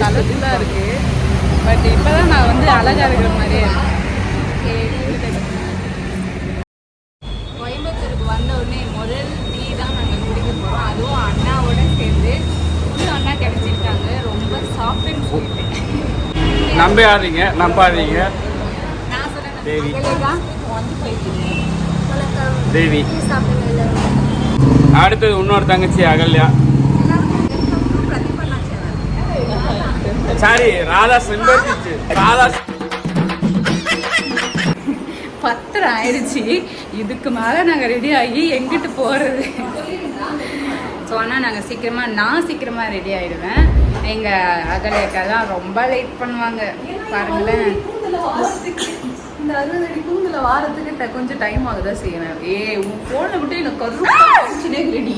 கலர்ஃபுல்லாக இருக்குது. பட் இப்போ தான் நான் வந்து அழகாக இருக்கிற மாதிரியே இருக்கேன். கோயம்புத்தூருக்கு வந்த உடனே முதல் டீ தான் நாங்கள் குடிக்க போகிறோம். அதுவும் அண்ணாவோட சேர்ந்து இன்னும் அண்ணா கிடைச்சிருக்காங்க. ரொம்ப சாஃப்ட் அண்ட் ஸ்வீட். நம்பாதீங்க. நான் சொல்கிறேன் தேவி தேவி. அடுத்தது இன்னொரு தங்கச்சி அகல்யா. சாரி, ராதா செம்பருத்தி. ராதா 10 ஆயிடுச்சு. இதுக்கு மேலே நாங்கள் ரெடி ஆகி எங்கிட்டு போகிறது? ஸோ ஆனால் நான் சீக்கிரமாக ரெடி ஆகிடுவேன். எங்கள் அகலேக்கா தான் ரொம்ப லேட் பண்ணுவாங்க பாருங்களேன். இந்த 60 அடி தூங்கில் வாரத்துக்கு கொஞ்சம் டைம் ஆகுதான் செய்வேன். உன் ஃபோனை விட்டு எனக்கு கருச்சுனே ரெடி.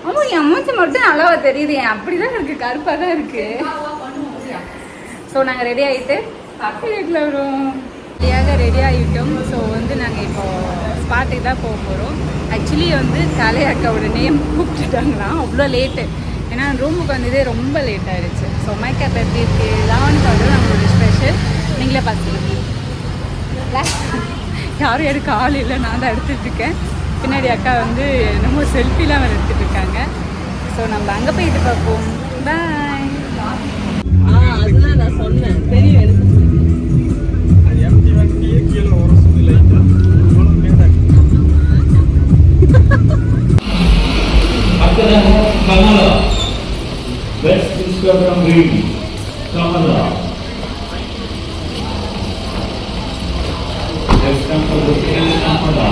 ஆமாம், என் மூச்சு மட்டும் நல்லாவா தெரியுது. அப்படி தான் இருக்குது, கருப்பாக தான் இருக்குது. ஸோ நாங்கள் ரெடி ஆகிட்டு வீட்டில் வரும் ரெடியாக ரெடி ஆகிட்டோம். ஸோ வந்து நாங்கள் இப்போது ஸ்பாட்டுக்கு தான் போக போகிறோம். ஆக்சுவலி வந்து கலையாக்காவோட நேம் கூப்பிட்டுட்டாங்களாம். அவ்வளோ லேட்டு. ஏன்னா ரூமுக்கு வந்ததே ரொம்ப லேட் ஆகிடுச்சு. ஸோ மேக்கப் எப்படி இருக்குது இதான் வந்து நம்மளோட ஸ்பெஷல். நீங்களே பார்த்துருக்கீங்க. யாரும் எடுக்க ஆள் இல்லை, நான் தான் எடுத்துகிட்ருக்கேன். பின்னாடி அக்கா வந்து நம்ம செல்ஃபிலாம் அவர் எடுத்துகிட்டு இருக்காங்க. ஸோ நம்ம அங்கே போயிட்டு பார்ப்போம். பாய். அதெல்லாம் நான் சொன்னேன். பெரிய Kamala. Best sister from Green. Kamala. Let's come for the film Kamala.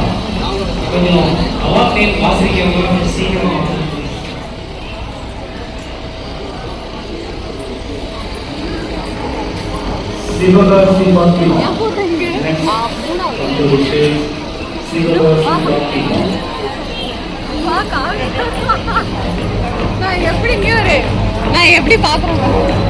கொஞ்சம் அவார்ட் நேம் வாசிக்கிறவங்க சீக்கிரமா சிவகாசி பாத்திமா. நான் எப்படி பார்க்குறேன்?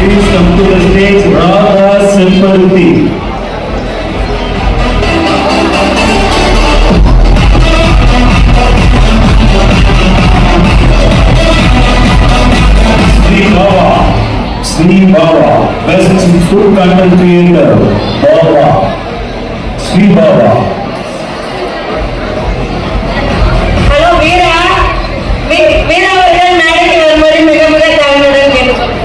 Please come to the stage, Radha Samparuti. Sri Baba, best food content creator, Baba, Sri Baba. Hello, Veera. Veera அவர்கள் மேடைக்கு வருமாறு மிக மிக தாழ்மையுடன் கேட்டுக்கொள்கிறேன்.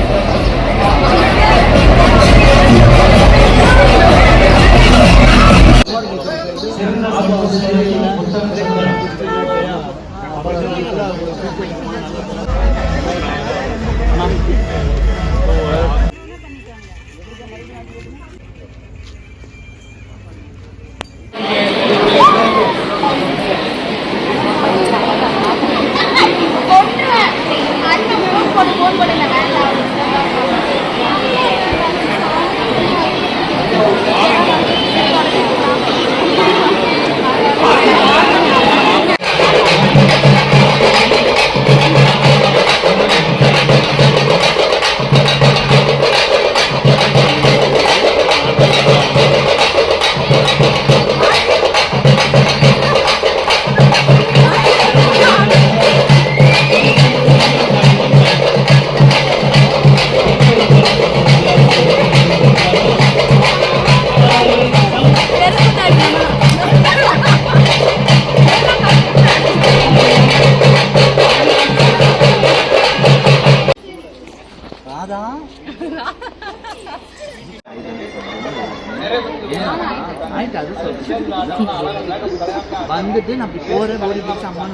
வந்துட்டு நான் அப்படி போகிறேன் ஓடி போச்சு அம்மா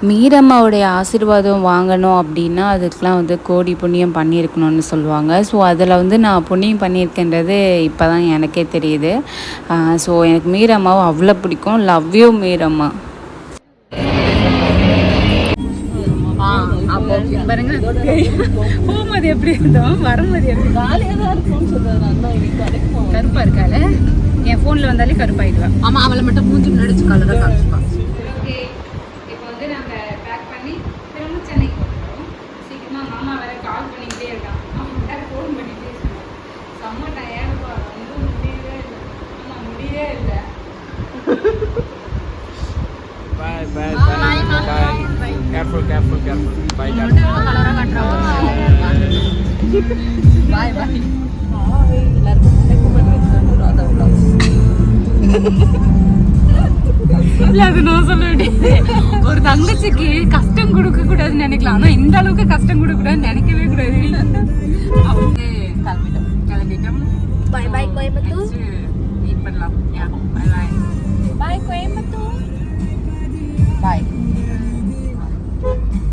மீரம்மாவுடைய ஆசீர்வாதம் வாங்கணும் அப்படின்னா அதுக்கெலாம் வந்து கோடி புண்ணியம் பண்ணியிருக்கணும்னு சொல்லுவாங்க. ஸோ அதில் வந்து நான் புண்ணியம் பண்ணியிருக்கேன்றது இப்போ தான் எனக்கே தெரியுது. ஸோ எனக்கு மீரம்மாவும் அவ்வளோ பிடிக்கும். Love you Meeramma. பாருங்க போகும்போது எப்படி இருந்தோம் வரும்போது எப்படி ஜாலியாக தான் இருக்கும்னு சொல்றாரு அண்ணா இன்னைக்கு கடைக்கு போவோம். கருப்பா இருக்கால என் ஃபோன்ல வந்தாலே கருப்பாயிடுவேன். ஆமா அவளை மட்டும் மூஞ்சி முன்னாடி கலராக காமிச்சுப்பான். ஓகே இப்போ வந்து நாங்கள் பேக் பண்ணி திரும்ப சென்னைக்கு போகிறோம். சீக்கிரமாக மாமா வேற கால் பண்ணிக்கிட்டே இருக்கான். அவன் வேற ஃபோன் பண்ணிகிட்டே இருக்கான். செம்ம டயர்டுப்பா ரொம்ப முடியவே இல்லை. ஆமாம் முடியவே இல்லை. பாய் பாய் பாய் பாய் கேர்ஃபுல் கேர்ஃபுல் கேர்ஃபுல் பாய் பாய் பாய் எல்லாருக்கும் இல்லை அது நான் சொல்ல வேண்டியது ஒரு தங்கச்சிக்கு கஷ்டம் கொடுக்க கூடாதுன்னு நினைக்கலாம். ஆனால் இந்த அளவுக்கு கஷ்டம் கொடுக்க கூடாதுன்னு நினைக்கவே கூடாது. அவங்க கிளம்பிட்டோம். பாய் பாய் கோயம்புத்தூர். மீட் பண்ணலாம். பாய் பாய் பாய் கோயம்புத்தூர்.